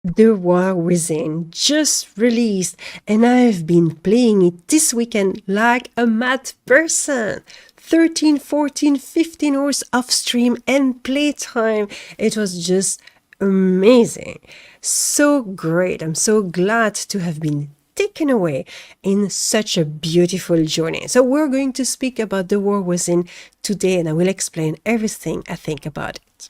The War Within just released, and I've been playing it this weekend like a mad person. 13, 14, 15 hours of stream and playtime. It was just amazing. So great. I'm so glad to have been taken away in such a beautiful journey. So we're going to speak about The War Within today, and I will explain everything I think about it.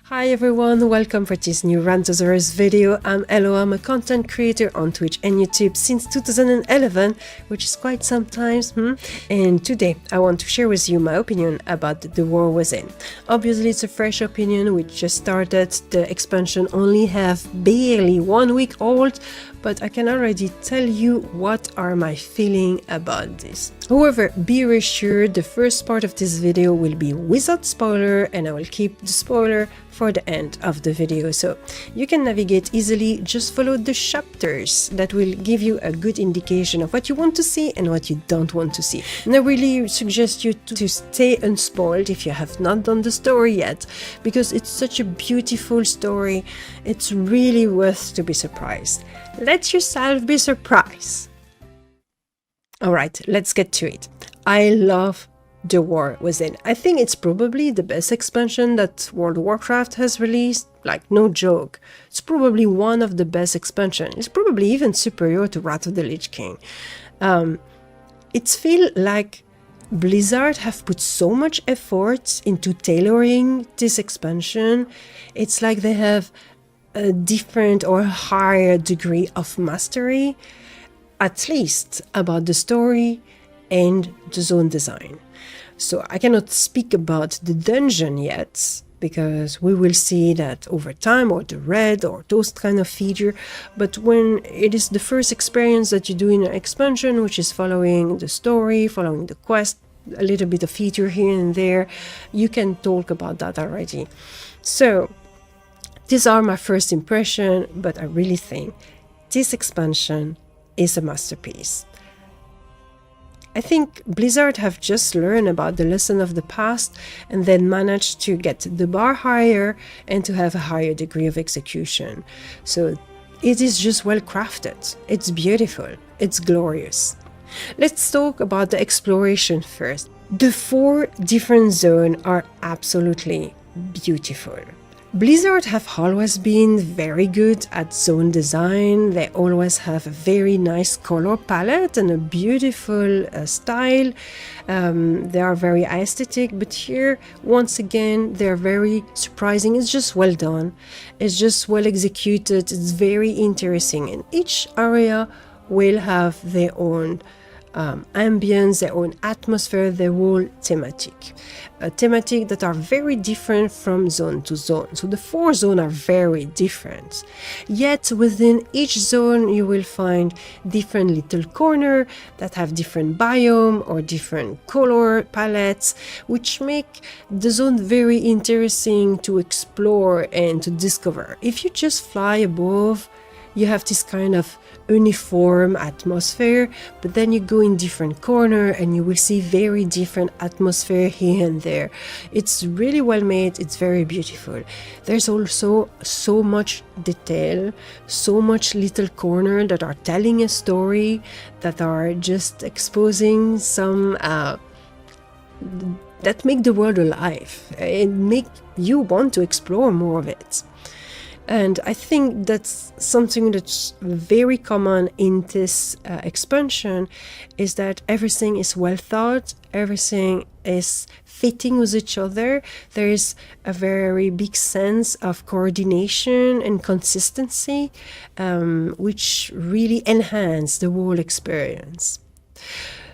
Hi everyone, welcome for this new RANTOSAURUS video. I'm Elloa, I'm a content creator on Twitch and YouTube since 2011, which is quite some time, and today I want to share with you my opinion about The War Within. Obviously it's a fresh opinion, we just started, the expansion only have barely 1 week old, but I can already tell you what are my feelings about this. However, be reassured, the first part of this video will be without spoiler, and I will keep the spoiler for the end of the video, so you can navigate easily. Just follow the chapters that will give you a good indication of what you want to see and what you don't want to see. And I really suggest you to stay unspoiled if you have not done the story yet, because it's such a beautiful story. It's really worth to be surprised. Let yourself be surprised. Alright, let's get to it. I love The War Within. I think it's probably the best expansion that World of Warcraft has released, like no joke. It's probably one of the best expansions. It's probably even superior to Wrath of the Lich King. It feels like Blizzard have put so much effort into tailoring this expansion. It's like they have a different or higher degree of mastery, at least about the story and the zone design. So I cannot speak about the dungeon yet, because we will see that over time, or the raid, or those kind of feature. But when it is the first experience that you do in an expansion, which is following the story, following the quest, a little bit of feature here and there, you can talk about that already. So these are my first impression, but I really think this expansion is a masterpiece. I think Blizzard have just learned about the lesson of the past and then managed to get the bar higher and to have a higher degree of execution. So it is just well crafted. It's beautiful. It's glorious. Let's talk about the exploration first. The 4 different zones are absolutely beautiful. Blizzard have always been very good at zone design. They always have a very nice color palette and a beautiful style. They are very aesthetic, but here, once again, they're very surprising. It's just well done. It's just well executed. It's very interesting. And each area will have their own ambience, their own atmosphere, their whole thematic. A thematic that are very different from zone to zone. So the 4 zones are very different. Yet within each zone you will find different little corners that have different biome or different color palettes, which make the zone very interesting to explore and to discover. If you just fly above, you have this kind of uniform atmosphere, but then you go in different corner and you will see very different atmosphere here and there. It's really well made. It's very beautiful. There's also so much detail, so much little corner that are telling a story, that are just exposing some that make the world alive and make you want to explore more of it. And I think that's something that's very common in this expansion, is that everything is well thought, everything is fitting with each other. There is a very big sense of coordination and consistency, which really enhance the whole experience.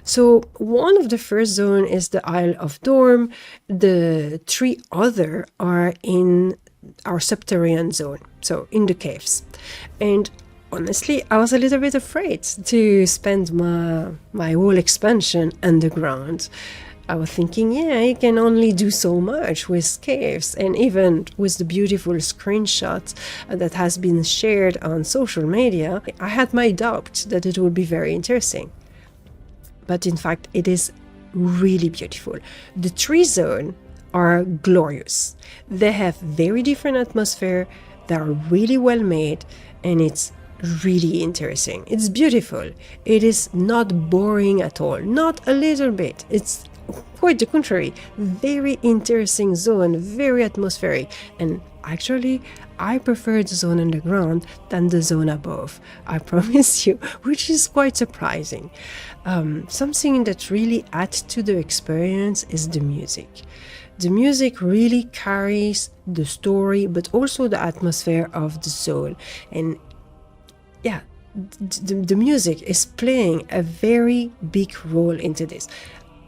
So one of the first zone is the Isle of Dorm. The 3 other are in our subterranean zone, so in the caves. And honestly, I was a little bit afraid to spend my whole expansion underground. I was thinking, yeah, you can only do so much with caves, and even with the beautiful screenshot that has been shared on social media, I had my doubt that it would be very interesting. But in fact, it is really beautiful. The tree zone are glorious. They have very different atmosphere, they are really well made, and it's really interesting. It's beautiful. It is not boring at all, not a little bit. It's quite the contrary. Very interesting zone, very atmospheric, and actually I prefer the zone underground than the zone above, I promise you, which is quite surprising. Something that really adds to the experience is the music. The music really carries the story, but also the atmosphere of the zone. And yeah, the music is playing a very big role into this.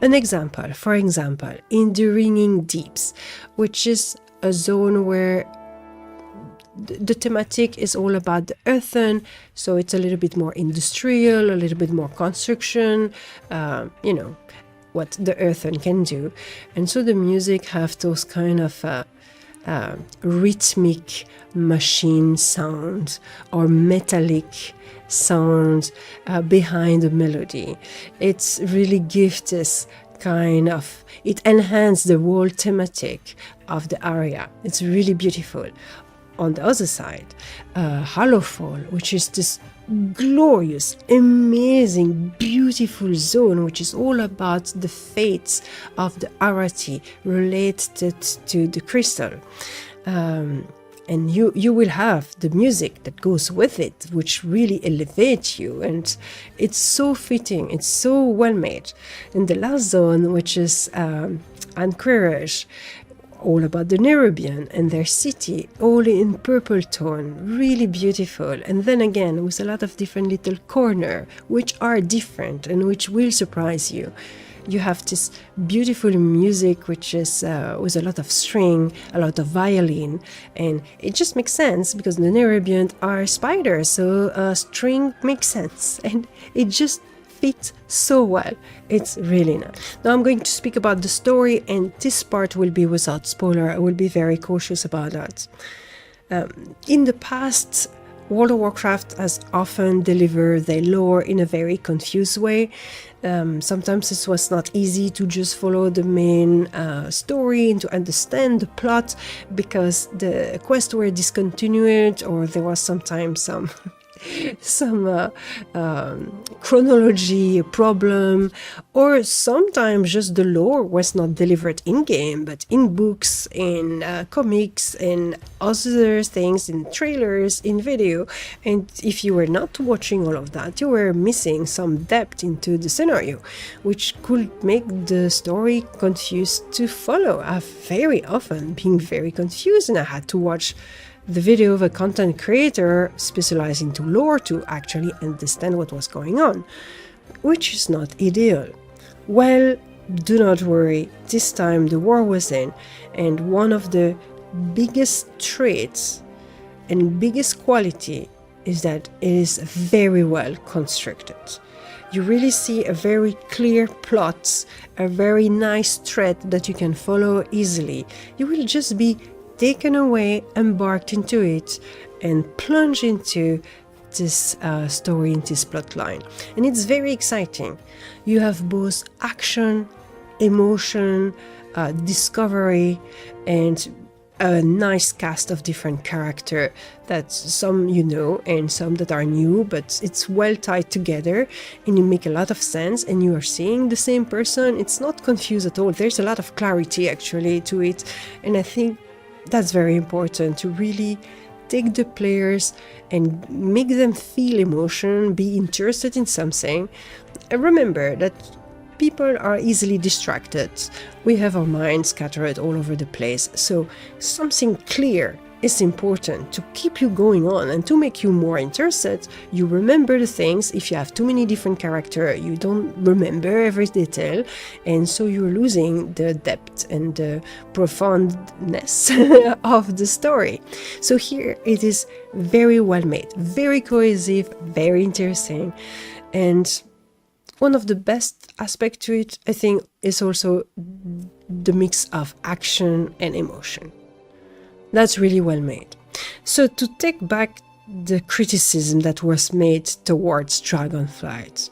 An example, for example, in the Ringing Deeps, which is a zone where the thematic is all about the earthen, so it's a little bit more industrial, a little bit more construction, you know, what the earthen can do. And so the music have those kind of rhythmic machine sound or metallic sound behind the melody. It's really gives this kind of, it enhances the whole thematic of the area. It's really beautiful. On the other side, Hallowfall, which is this glorious, amazing, beautiful zone, which is all about the fates of the Arati related to the crystal. And you will have the music that goes with it, which really elevates you, and it's so fitting, it's so well made. And the last zone, which is Anquerage, all about the Nerubian and their city, all in purple tone, really beautiful. And then again, with a lot of different little corners, which are different and which will surprise you. You have this beautiful music, which is with a lot of string, a lot of violin, and it just makes sense because the Nerubian are spiders, so string makes sense, and it just fits so well. It's really nice. Now I'm going to speak about the story, and this part will be without spoiler. I will be very cautious about that. In the past, World of Warcraft has often delivered their lore in a very confused way. Sometimes it was not easy to just follow the main story and to understand the plot because the quests were discontinued, or there was sometimes some chronology problem, or sometimes just the lore was not delivered in game but in books, in comics, and other things, in trailers, in video. And if you were not watching all of that, you were missing some depth into the scenario, which could make the story confused to follow. I've very often been very confused, and I had to watch the video of a content creator specialized into lore to actually understand what was going on, which is not ideal. Well, do not worry, this time the war was in, and one of the biggest traits and biggest quality is that it is very well constructed. You really see a very clear plot, a very nice thread that you can follow easily. You will just be taken away, embarked into it, and plunge into this story, in this plotline. And it's very exciting. You have both action, emotion, discovery, and a nice cast of different characters that some you know and some that are new, but it's well tied together and you make a lot of sense, and you are seeing the same person. It's not confused at all. There's a lot of clarity actually to it, and I think that's very important, to really take the players and make them feel emotion, be interested in something. And remember that people are easily distracted. We have our minds scattered all over the place, so something clear is important to keep you going on and to make you more interested. You remember the things. If you have too many different characters, you don't remember every detail, and so you're losing the depth and the profoundness of the story. So here it is very well made, very cohesive, very interesting, and one of the best aspects to it, I think, is also the mix of action and emotion. That's really well made. So to take back the criticism that was made towards Dragonflight,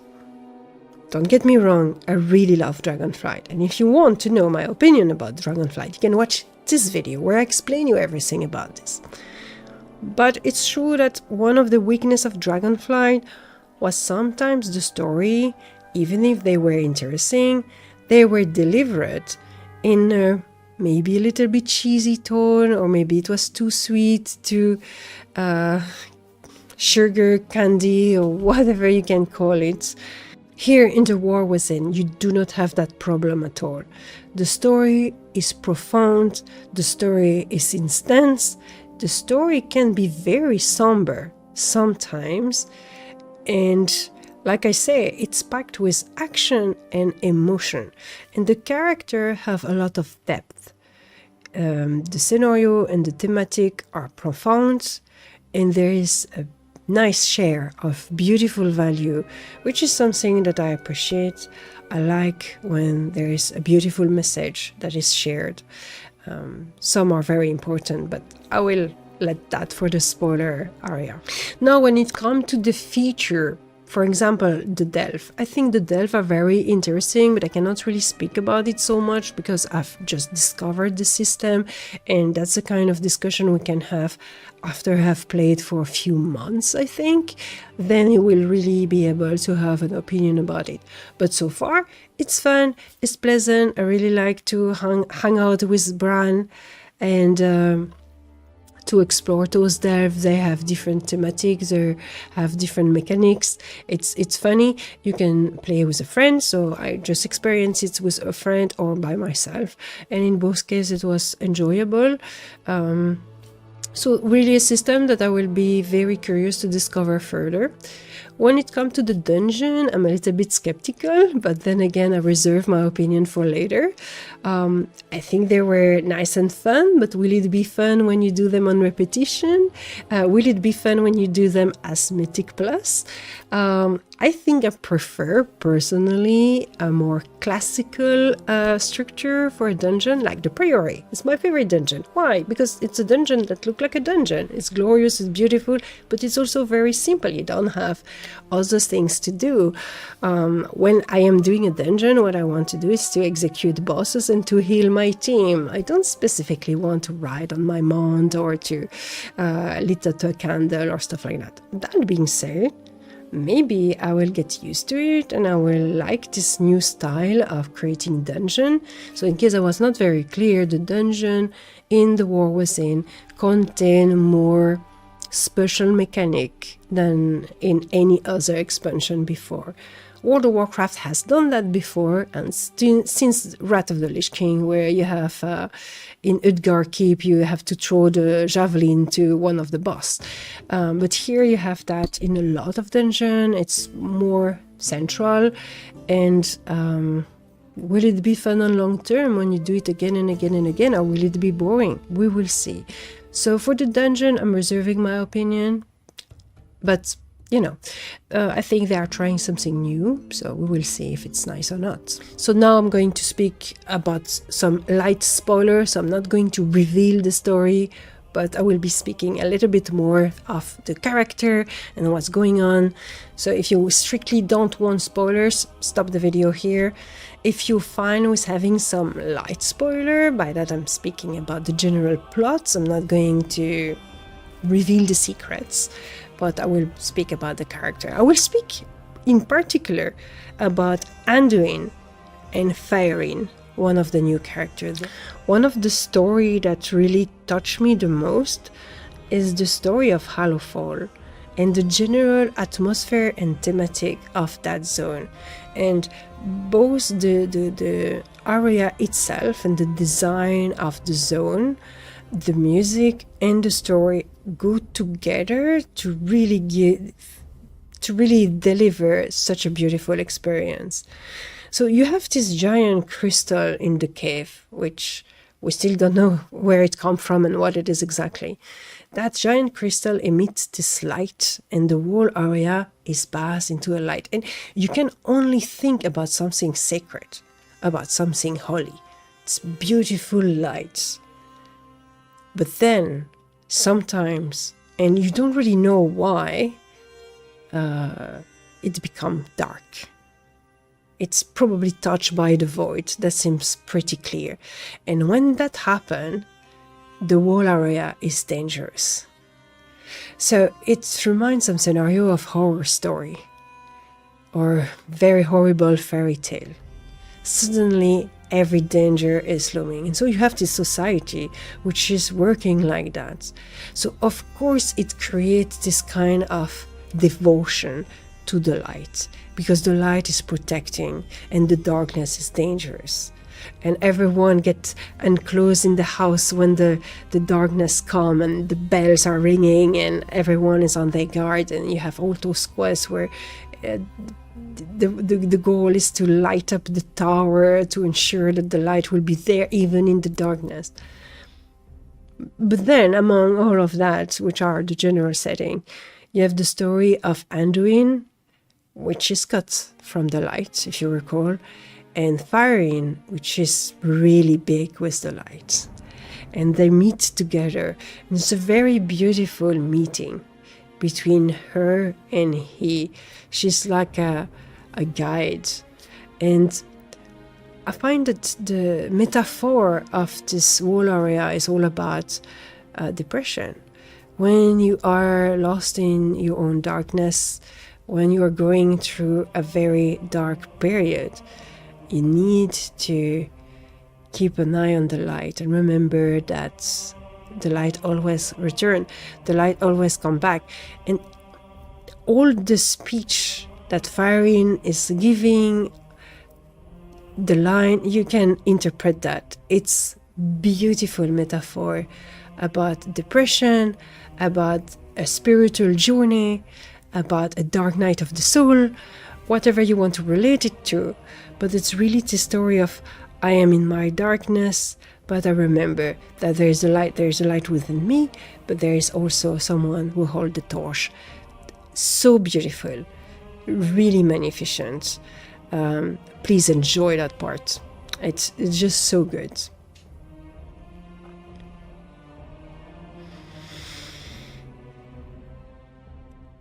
don't get me wrong, I really love Dragonflight, and if you want to know my opinion about Dragonflight, you can watch this video where I explain you everything about this. But it's true that one of the weaknesses of Dragonflight was sometimes the story, even if they were interesting, they were delivered in a maybe a little bit cheesy tone, or maybe it was too sweet, too sugar candy, or whatever you can call it. Here in The War Within, you do not have that problem at all. The story is profound, the story is intense, the story can be very somber sometimes, and like I say, it's packed with action and emotion, and the characters have a lot of depth. The scenario and the thematic are profound, and there is a nice share of beautiful value, which is something that I appreciate. I like when there is a beautiful message that is shared. Some are very important, but I will let that for the spoiler area. Now, when it comes to the feature, for example, the delve. I think the delve are very interesting, but I cannot really speak about it so much because I've just discovered the system, and that's the kind of discussion we can have after I have played for a few months, I think. Then you will really be able to have an opinion about it. But so far, it's fun, it's pleasant. I really like to hang out with Bran and to explore those delves. They have different thematics, they have different mechanics. It's funny. You can play with a friend, so I just experienced it with a friend or by myself, and in both cases it was enjoyable. So really a system that I will be very curious to discover further. When it comes to the dungeon, I'm a little bit skeptical, but then again, I reserve my opinion for later. I think they were nice and fun, but will it be fun when you do them on repetition? Will it be fun when you do them as Mythic Plus? I think I prefer, personally, a more classical structure for a dungeon, like the Priory. It's my favorite dungeon. Why? Because it's a dungeon that looks like a dungeon. It's glorious, it's beautiful, but it's also very simple. You don't have other things to do. When I am doing a dungeon, what I want to do is to execute bosses and to heal my team. I don't specifically want to ride on my mount or to lit up a candle or stuff like that. That being said, maybe I will get used to it and I will like this new style of creating dungeon. So in case I was not very clear, the dungeon in The War Within contain more special mechanic than in any other expansion before. World of Warcraft has done that before, and since Wrath of the Lich King, where you have in Udgar Keep, you have to throw the javelin to one of the boss. But here you have that in a lot of dungeons. It's more central, and will it be fun on long term when you do it again and again and again, or will it be boring? We will see. So for the dungeon, I'm reserving my opinion, but you know, I think they are trying something new, so we will see if it's nice or not. So now I'm going to speak about some light spoilers. So I'm not going to reveal the story, but I will be speaking a little bit more of the character and what's going on. So if you strictly don't want spoilers, stop the video here. If you're fine with having some light spoiler, by that I'm speaking about the general plots, I'm not going to reveal the secrets, but I will speak about the character. I will speak in particular about Anduin and Faeryn, one of the new characters. One of the story that really touched me the most is the story of Hallowfall and the general atmosphere and thematic of that zone. And both the area itself and the design of the zone, the music and the story go together to really deliver such a beautiful experience. So you have this giant crystal in the cave, which we still don't know where it comes from and what it is exactly. That giant crystal emits this light, and the whole area is bathed into a light. And you can only think about something sacred, about something holy. It's beautiful lights. But then, sometimes, and you don't really know why, it becomes dark. it's probably touched by the void. That seems pretty clear. And when that happens, the whole area is dangerous. So it reminds some scenario of horror story or very horrible fairy tale. Suddenly every danger is looming, and so you have this society which is working like that. So of course it creates this kind of devotion to the light, because the light is protecting and the darkness is dangerous. And everyone gets enclosed in the house when the darkness comes and the bells are ringing and everyone is on their guard, and you have all those quests where the goal is to light up the tower to ensure that the light will be there even in the darkness. But then among all of that, which are the general setting, you have the story of Anduin, which is cut from the light, if you recall, and Firin, which is really big with the light. And they meet together. And it's a very beautiful meeting between her and he. She's like a guide. And I find that the metaphor of this whole area is all about depression. When you are lost in your own darkness, when you are going through a very dark period, you need to keep an eye on the light and remember that the light always returns, the light always comes back. And all the speech that Firin is giving, the line, you can interpret that. It's beautiful metaphor about depression, about a spiritual journey, about a dark night of the soul, whatever you want to relate it to. But it's really the story of, I am in my darkness, but I remember that there is a light within me, but there is also someone who holds the torch. So beautiful, really magnificent. Please enjoy that part. It's just so good.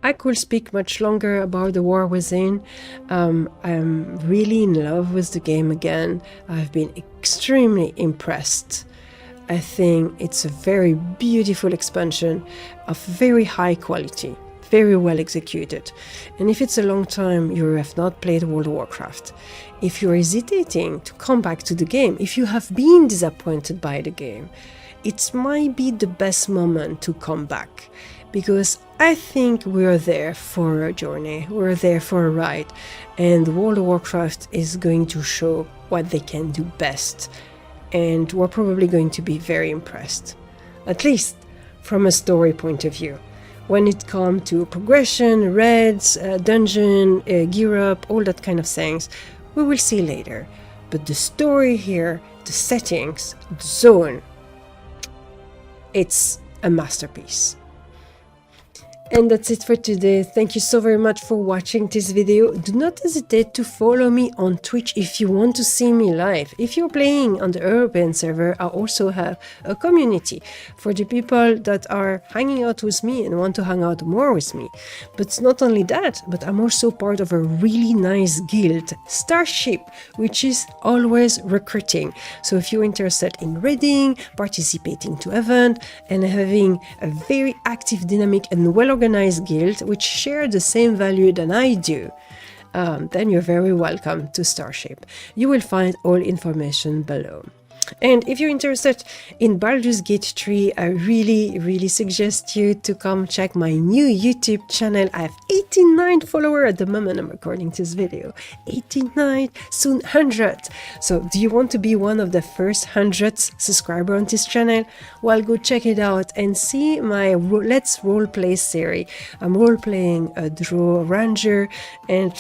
I could speak much longer about the War Within. I'm really in love with the game again. I've been extremely impressed. I think it's a very beautiful expansion of very high quality, very well executed. And if it's a long time you have not played World of Warcraft, if you're hesitating to come back to the game, if you have been disappointed by the game, it might be the best moment to come back. Because I think we're there for a journey, we're there for a ride, and World of Warcraft is going to show what they can do best, and we're probably going to be very impressed, at least from a story point of view. When it comes to progression, raids, dungeon, gear up, all that kind of things, we will see later. But the story here, the settings, the zone, it's a masterpiece. And that's it for today. Thank you so very much for watching this video. Do not hesitate to follow me on Twitch if you want to see me live. If you're playing on the European server, I also have a community for the people that are hanging out with me and want to hang out more with me. But not only that, but I'm also part of a really nice guild, Starship, which is always recruiting. So if you're interested in raiding, participating to event, and having a very active, dynamic and well-organized guild which share the same value than I do, then you're very welcome to Starship. You will find all information below. And if you're interested in Baldur's Gate 3, I really suggest you to come check my new YouTube channel. I have 89 followers at the moment I'm recording this video. 89, soon 100. So do you want to be one of the first 100 subscribers on this channel? Well, go check it out and see my Let's Roleplay series. I'm roleplaying a Drow Ranger, and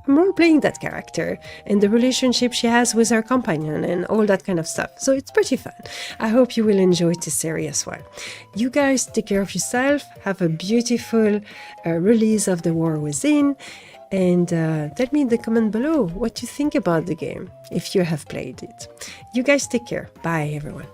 I'm role-playing that character and the relationship she has with her companion and all that kind of stuff. So it's pretty fun. I hope you will enjoy this series as well. You guys take care of yourself. Have a beautiful release of The War Within. And tell me in the comment below what you think about the game, if you have played it. You guys take care. Bye, everyone.